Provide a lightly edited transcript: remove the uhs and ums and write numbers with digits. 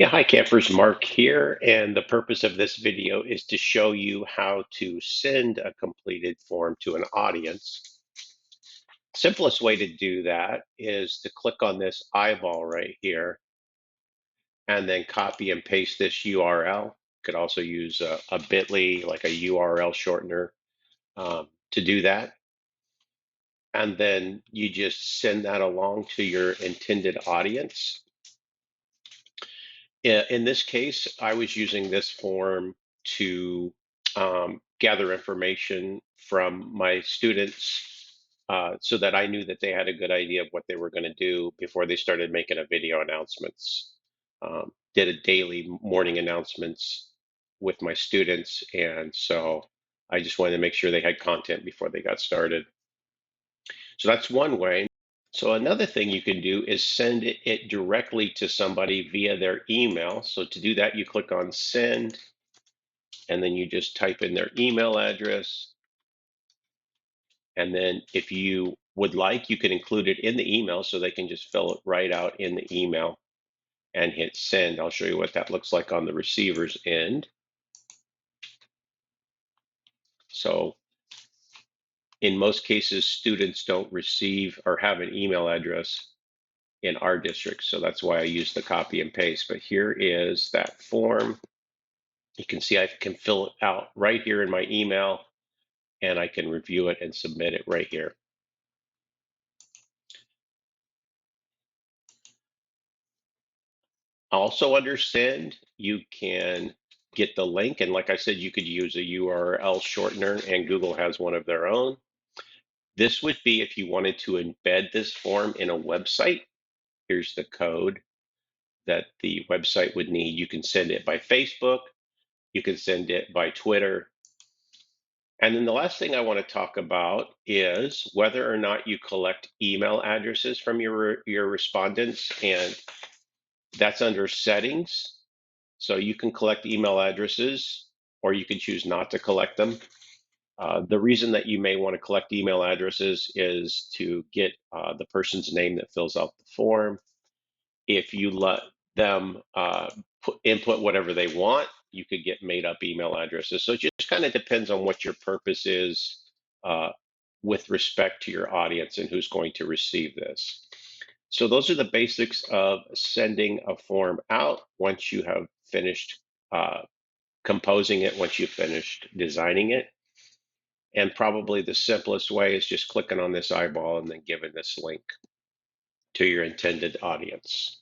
Yeah, hi campers, Mark here, and the purpose of this video is to show you how to send a completed form to an audience. Simplest way to do that is to click on this eyeball right here and then copy and paste this URL. Could also use a bit.ly, like a URL shortener, to do that. And then you just send that along to your intended audience. In this case, I was using this form to gather information from my students so that I knew that they had a good idea of what they were going to do before they started making a video announcements. Did a daily morning announcements with my students, and so I just wanted to make sure they had content before they got started. So that's one way. So another thing you can do is send it directly to somebody via their email. So to do that, you click on send, and then you just type in their email address. And then if you would like, you can include it in the email so they can just fill it right out in the email and hit send. I'll show you what that looks like on the receiver's end. So in most cases, students don't receive or have an email address in our district. So that's why I use the copy and paste. But here is that form. You can see I can fill it out right here in my email, and I can review it and submit it right here. Also under send, you can get the link. And like I said, you could use a URL shortener, and Google has one of their own. This would be if you wanted to embed this form in a website. Here's the code that the website would need. You can send it by Facebook. You can send it by Twitter. And then the last thing I want to talk about is whether or not you collect email addresses from your respondents, and that's under settings. So you can collect email addresses, or you can choose not to collect them. The reason that you may want to collect email addresses is to get the person's name that fills out the form. If you let them input whatever they want, you could get made up email addresses. So it just kind of depends on what your purpose is uh, with respect to your audience and who's going to receive this. So those are the basics of sending a form out once you have finished composing it, once you've finished designing it. And probably the simplest way is just clicking on this eyeball and then giving this link to your intended audience.